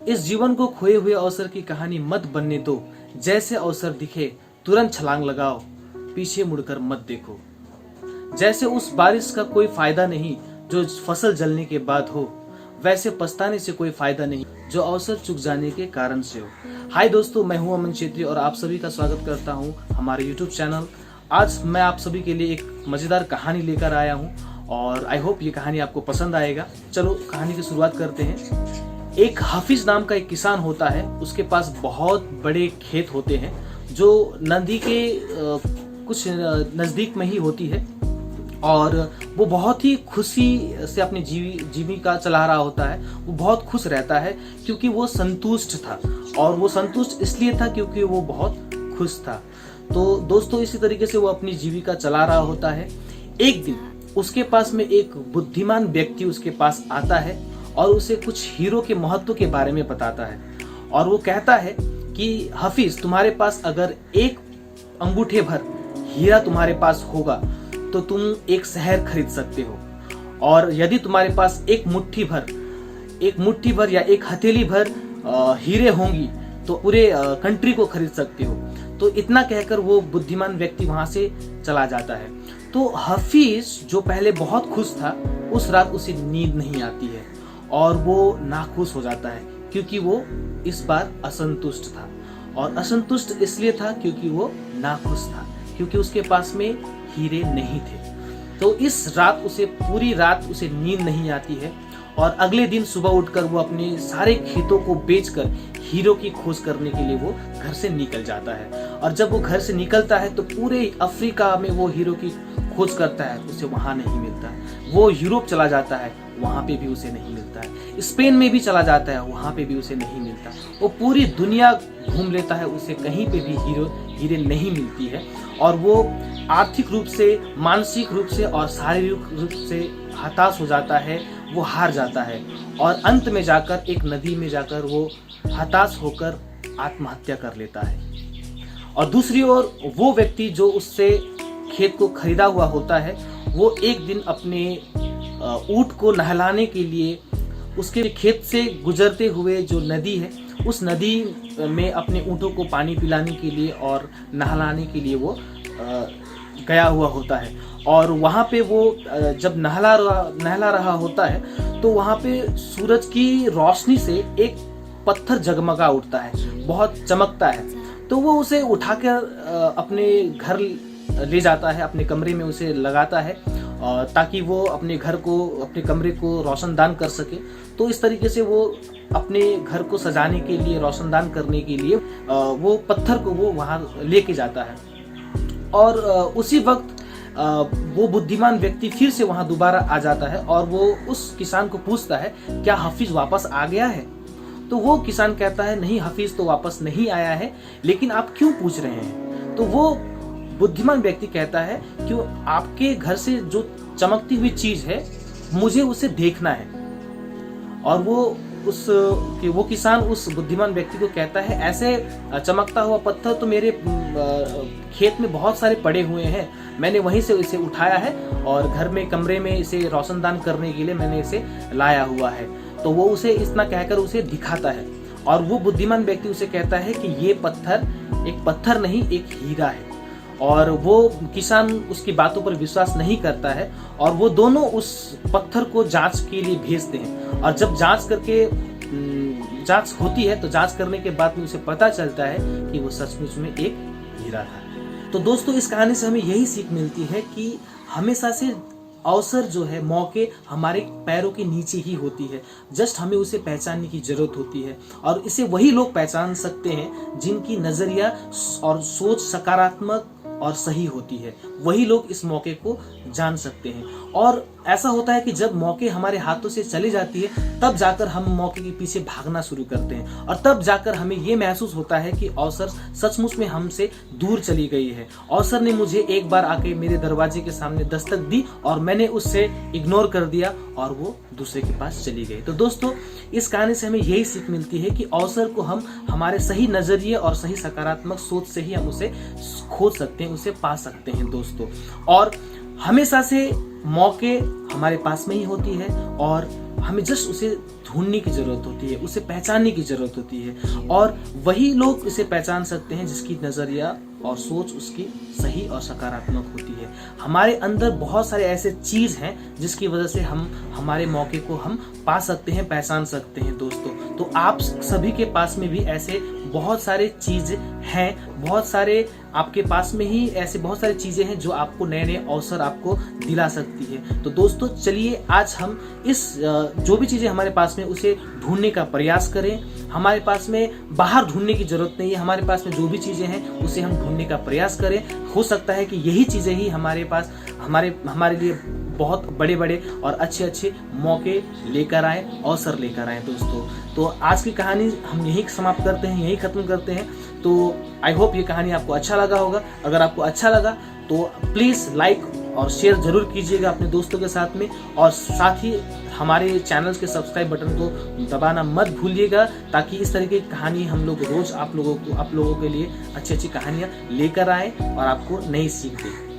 इस जीवन को खोए हुए अवसर की कहानी मत बनने दो। जैसे अवसर दिखे तुरंत छलांग लगाओ, पीछे मुड़कर मत देखो। जैसे उस बारिश का कोई फायदा नहीं जो फसल जलने के बाद हो, वैसे पछताने से कोई फायदा नहीं जो अवसर चुक जाने के कारण से हो। हाय दोस्तों, मैं हूं अमन छेत्री और आप सभी का स्वागत करता हूं हमारे यूट्यूब चैनल। आज मैं आप सभी के लिए एक मजेदार कहानी लेकर आया हूं और आई होप ये कहानी आपको पसंद आएगा। चलो कहानी की शुरुआत करते हैं। एक हाफिज नाम का एक किसान होता है। उसके पास बहुत बड़े खेत होते हैं जो नदी के कुछ नज़दीक में ही होती है और वो बहुत ही खुशी से अपनी जीविका चला रहा होता है। वो बहुत खुश रहता है क्योंकि वो संतुष्ट था, और वो संतुष्ट इसलिए था क्योंकि वो बहुत खुश था। तो दोस्तों, इसी तरीके से वो अपनी जीविका चला रहा होता है। एक दिन उसके पास में एक बुद्धिमान व्यक्ति उसके पास आता है और उसे कुछ हीरो के महत्व के बारे में बताता है। और वो कहता है कि हाफिज, तुम्हारे पास अगर एक अंगूठे भर हीरा तुम्हारे पास होगा तो तुम एक शहर खरीद सकते हो, और यदि तुम्हारे पास एक मुट्ठी भर या एक हथेली भर हीरे होंगी तो पूरे कंट्री को खरीद सकते हो। तो इतना कहकर वो बुद्धिमान व्यक्ति वहां से चला जाता है। तो हाफिज जो पहले बहुत खुश था, उस रात उसे नींद नहीं आती है और वो नाखुश हो जाता है क्योंकि वो इस बार असंतुष्ट था। और असंतुष्ट इसलिए था क्योंकि वो नाखुश था, क्योंकि उसके पास में हीरे नहीं थे। तो इस रात पूरी रात उसे नींद नहीं आती है और अगले दिन सुबह उठकर वो अपने सारे खेतों को बेचकर हीरो की खोज करने के लिए वो घर से निकल जाता है। और जब वो घर से निकलता है तो पूरे अफ्रीका में वो हीरो की खोज करता है, उसे वहां नहीं मिलता। वो यूरोप चला जाता है, वहां पे भी उसे नहीं मिलता है। स्पेन में भी चला जाता है, वहां पे भी उसे नहीं मिलता। वो पूरी दुनिया घूम लेता है, उसे कहीं पे भी हीरे नहीं मिलती है। और वो आर्थिक रूप से, मानसिक रूप से और शारीरिक रूप से हताश हो जाता है। वो हार जाता है और अंत में जाकर एक नदी में जाकर वो हताश होकर आत्महत्या कर लेता है। और दूसरी ओर वो व्यक्ति जो उससे खेत को खरीदा हुआ होता है, वो एक दिन अपने ऊंट को नहलाने के लिए उसके खेत से गुजरते हुए जो नदी है, उस नदी में अपने ऊँटों को पानी पिलाने के लिए और नहलाने के लिए वो गया हुआ होता है। और वहाँ पे वो जब नहला रहा होता है तो वहाँ पे सूरज की रोशनी से एक पत्थर जगमगा उठता है, बहुत चमकता है। तो वो उसे उठाकर अपने घर ले जाता है, अपने कमरे में उसे लगाता है ताकि वो अपने कमरे को रोशनदान कर सके। तो इस तरीके से वो अपने घर को सजाने के लिए, रोशनदान करने के लिए वो पत्थर को वो वहाँ लेके जाता है। और उसी वक्त वो बुद्धिमान व्यक्ति फिर से वहाँ दोबारा आ जाता है और वो उस किसान को पूछता है, क्या हाफिज वापस आ गया है? तो वो किसान कहता है, नहीं, हाफिज तो वापस नहीं आया है, लेकिन आप क्यों पूछ रहे हैं? तो वो बुद्धिमान व्यक्ति कहता है कि आपके घर से जो चमकती हुई चीज है, मुझे उसे देखना है। और वो किसान उस बुद्धिमान व्यक्ति को कहता है, ऐसे चमकता हुआ पत्थर तो मेरे खेत में बहुत सारे पड़े हुए हैं, मैंने वहीं से इसे उठाया है और घर में कमरे में इसे रोशनदान करने के लिए मैंने इसे लाया हुआ है। तो वो उसे इतना कहकर उसे दिखाता है और वो बुद्धिमान व्यक्ति उसे कहता है कि ये पत्थर एक पत्थर नहीं, एक हीरा है। और वो किसान उसकी बातों पर विश्वास नहीं करता है और वो दोनों उस पत्थर को जांच के लिए भेजते हैं। और जब जांच होती है तो जांच करने के बाद में उसे पता चलता है कि वो सचमुच में एक हीरा था। तो दोस्तों, इस कहानी से हमें यही सीख मिलती है कि हमेशा से अवसर जो है, मौके हमारे पैरों के नीचे ही होती है। जस्ट हमें उसे पहचानने की जरूरत होती है और इसे वही लोग पहचान सकते हैं जिनकी नजरिया और सोच सकारात्मक और सही होती है। वही लोग इस मौके को जान सकते हैं। और ऐसा होता है कि जब मौके हमारे हाथों से चली जाती है, तब जाकर हम मौके के पीछे भागना शुरू करते हैं और तब जाकर हमें ये महसूस होता है कि अवसर सचमुच में हमसे दूर चली गई है। अवसर ने मुझे एक बार आके मेरे दरवाजे के सामने दस्तक दी और मैंने उससे इग्नोर कर दिया और वो दूसरे के पास चली गई। तो दोस्तों, इस कहानी से हमें यही सीख मिलती है कि अवसर को हम हमारे सही नजरिए और सही सकारात्मक सोच से ही हम उसे खोज सकते हैं, उसे पा सकते हैं दोस्तों। और हमेशा से मौके हमारे पास में ही होती है और हमें जस्ट उसे ढूंढने की जरूरत होती है, उसे पहचानने की जरूरत होती है। और वही लोग इसे पहचान सकते हैं जिसकी नजरिया और सोच उसकी सही और सकारात्मक होती है। हमारे अंदर बहुत सारे ऐसे चीज हैं जिसकी वजह से हम हमारे मौके को हम पा सकते हैं, पहचान सकते हैं दोस्तों। तो आप सभी के पास में भी ऐसे बहुत सारे चीज हैं, बहुत सारे आपके पास में ही ऐसे बहुत सारी चीजें हैं जो आपको नए नए अवसर आपको दिला सकती है। तो दोस्तों चलिए आज हम इस जो भी चीजें हमारे पास में उसे ढूंढने का प्रयास करें। हमारे पास में बाहर ढूंढने की जरूरत नहीं है, हमारे पास में जो भी चीजें हैं उसे हम ढूंढने का प्रयास करें। हो सकता है कि यही चीजें ही हमारे पास हमारे लिए बहुत बड़े बड़े और अच्छे अच्छे मौके लेकर आए, अवसर लेकर आए दोस्तों। तो आज की कहानी हम यहीं समाप्त करते हैं, यहीं खत्म करते हैं। तो आई होप ये कहानी आपको अच्छा लगा होगा। अगर आपको अच्छा लगा तो प्लीज लाइक और शेयर जरूर कीजिएगा अपने दोस्तों के साथ में, और साथ ही हमारे चैनल्स के सब्सक्राइब बटन को दबाना मत भूलिएगा, ताकि इस तरीके की कहानी हम लोग रोज आप लोगों के लिए अच्छी अच्छी कहानियां लेकर आए और आपको नई सीख दें।